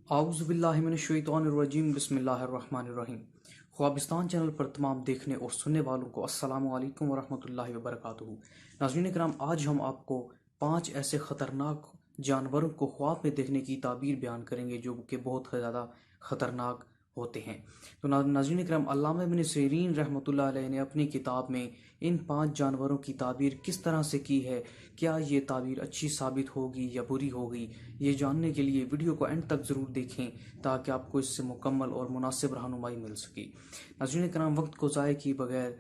اعوذ باللہ من الشیطان الرجیم بسم اللہ الرحمن الرحیم۔ خوابستان چینل پر تمام دیکھنے اور سننے والوں کو السلام علیکم ورحمۃ اللہ وبرکاتہ۔ ناظرین کرام، آج ہم آپ کو 5 ایسے خطرناک جانوروں کو خواب میں دیکھنے کی تعبیر بیان کریں گے جو کہ بہت زیادہ خطرناک ہوتے ہیں۔ تو ناظرین کرام، علامہ ابن سیرین رحمۃ اللہ علیہ نے اپنی کتاب میں ان 5 جانوروں کی تعبیر کس طرح سے کی ہے، کیا یہ تعبیر اچھی ثابت ہوگی یا بری ہوگی، یہ جاننے کے لیے ویڈیو کو اینڈ تک ضرور دیکھیں تاکہ آپ کو اس سے مکمل اور مناسب رہنمائی مل سکے۔ ناظرین کرام، وقت کو ضائع کیے بغیر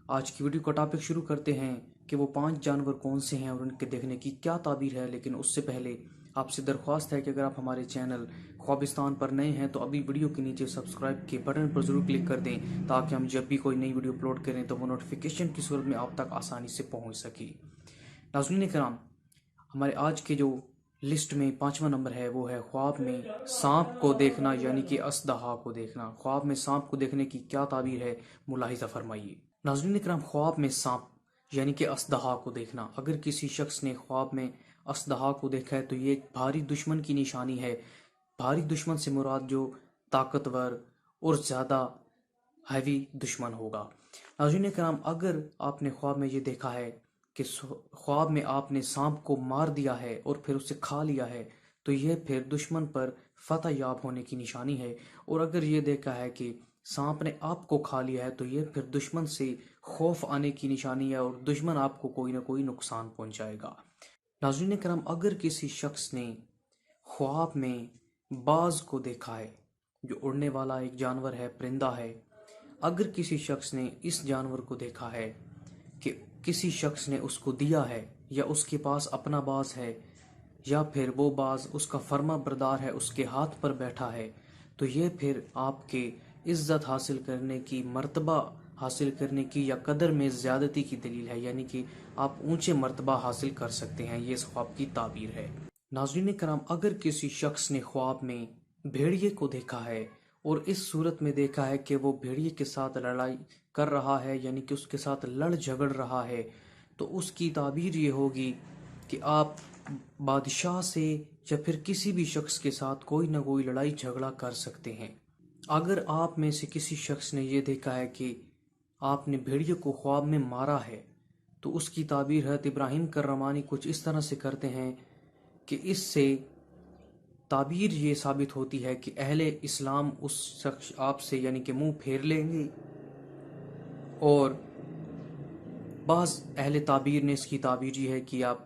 آج کی ویڈیو کا ٹاپک شروع کرتے ہیں کہ وہ 5 جانور کون سے ہیں اور ان کے دیکھنے کی کیا تعبیر ہے۔ لیکن اس سے پہلے آپ سے درخواست ہے کہ اگر آپ ہمارے چینل خوابستان پر نئے ہیں تو ابھی ویڈیو کے نیچے سبسکرائب کے بٹن پر ضرور کلک کر دیں تاکہ ہم جب بھی کوئی نئی ویڈیو اپلوڈ کریں تو وہ نوٹیفیکیشن کی صورت میں آپ تک آسانی سے پہنچ سکے۔ ناظرین کرام، ہمارے آج کے جو لسٹ میں 5واں نمبر ہے وہ ہے خواب میں سانپ کو دیکھنا، یعنی کہ اژدہا کو دیکھنا۔ خواب میں سانپ کو دیکھنے کی کیا تعبیر ہے، ملاحظہ فرمائیے۔ ناظرین کرام، خواب میں سانپ یعنی کہ اژدہا کو دیکھنا، اگر کسی شخص نے خواب میں اژدہا کو دیکھا ہے تو یہ ایک بھاری دشمن کی نشانی ہے۔ بھاری دشمن سے مراد جو طاقتور اور زیادہ ہیوی دشمن ہوگا۔ ناظرین کرام، اگر آپ نے خواب میں یہ دیکھا ہے کہ خواب میں آپ نے سانپ کو مار دیا ہے اور پھر اسے کھا لیا ہے تو یہ پھر دشمن پر فتح یاب ہونے کی نشانی ہے، اور اگر یہ دیکھا ہے کہ سانپ نے آپ کو کھا لیا ہے تو یہ پھر دشمن سے خوف آنے کی نشانی ہے اور دشمن آپ کو کوئی نہ کوئی نقصان پہنچائے گا۔ ناظرین کرام، اگر کسی شخص نے خواب میں باز کو دیکھا ہے جو اڑنے والا ایک جانور ہے، پرندہ ہے، اگر کسی شخص نے اس جانور کو دیکھا ہے کہ کسی شخص نے اس کو دیا ہے یا اس کے پاس اپنا باز ہے یا پھر وہ باز اس کا فرما بردار ہے، اس کے ہاتھ پر بیٹھا ہے، تو یہ پھر آپ کے عزت حاصل کرنے کی، مرتبہ حاصل کرنے کی یا قدر میں زیادتی کی دلیل ہے، یعنی کہ آپ اونچے مرتبہ حاصل کر سکتے ہیں۔ یہ اس خواب کی تعبیر ہے۔ ناظرین کرام، اگر کسی شخص نے خواب میں بھیڑیے کو دیکھا ہے اور اس صورت میں دیکھا ہے کہ وہ بھیڑیے کے ساتھ لڑائی کر رہا ہے، یعنی کہ اس کے ساتھ لڑ جھگڑ رہا ہے، تو اس کی تعبیر یہ ہوگی کہ آپ بادشاہ سے یا پھر کسی بھی شخص کے ساتھ کوئی نہ کوئی لڑائی جھگڑا کر سکتے ہیں۔ اگر آپ میں سے کسی شخص نے یہ دیکھا ہے کہ آپ نے بھیڑیے کو خواب میں مارا ہے تو اس کی تعبیر حضرت ابراہیم کرمانی کچھ اس طرح سے کرتے ہیں کہ اس سے تعبیر یہ ثابت ہوتی ہے کہ اہل اسلام اس شخص آپ سے یعنی کہ منہ پھیر لیں گے، اور بعض اہل تعبیر نے اس کی تعبیر یہ ہے کہ آپ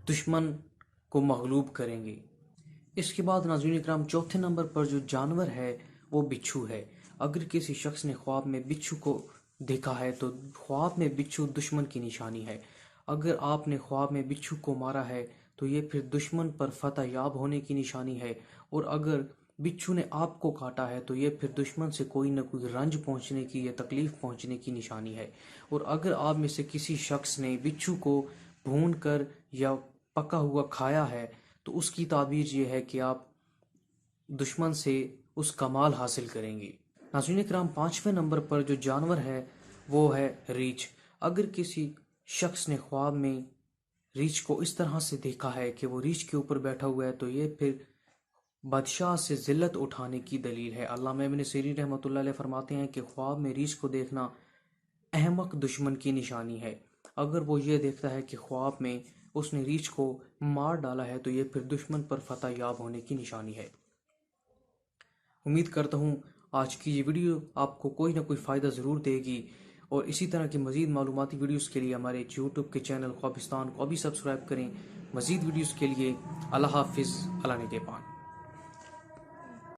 دشمن کو مغلوب کریں گے۔ اس کے بعد ناظرین اکرام، چوتھے نمبر پر جو جانور ہے وہ بچھو ہے۔ اگر کسی شخص نے خواب میں بچھو کو دیکھا ہے تو خواب میں بچھو دشمن کی نشانی ہے۔ اگر آپ نے خواب میں بچھو کو مارا ہے تو یہ پھر دشمن پر فتح یاب ہونے کی نشانی ہے، اور اگر بچھو نے آپ کو کاٹا ہے تو یہ پھر دشمن سے کوئی نہ کوئی رنج پہنچنے کی یا تکلیف پہنچنے کی نشانی ہے۔ اور اگر آپ میں سے کسی شخص نے بچھو کو بھون کر یا پکا ہوا کھایا ہے تو اس کی تعبیر یہ ہے کہ آپ دشمن سے اس کا مال حاصل کریں گے۔ ناظرین کرام، 5ویں نمبر پر جو جانور ہے وہ ہے ریچھ۔ اگر کسی شخص نے خواب میں ریچھ کو اس طرح سے دیکھا ہے کہ وہ ریچھ کے اوپر بیٹھا ہوا ہے تو یہ پھر بادشاہ سے ذلت اٹھانے کی دلیل ہے۔ علامہ ابن سیرین رحمۃ اللہ علیہ فرماتے ہیں کہ خواب میں ریچھ کو دیکھنا احمق دشمن کی نشانی ہے۔ اگر وہ یہ دیکھتا ہے کہ خواب میں اس نے ریچھ کو مار ڈالا ہے تو یہ پھر دشمن پر فتح یاب ہونے کی نشانی ہے۔ امید کرتا ہوں آج کی یہ ویڈیو آپ کو کوئی نہ کوئی فائدہ ضرور دے گی، اور اسی طرح کی مزید معلوماتی ویڈیوز کے لیے ہمارے یوٹیوب کے چینل خوابستان کو ابھی سبسکرائب کریں۔ مزید ویڈیوز کے لیے اللہ حافظ، اللہ نگہبان۔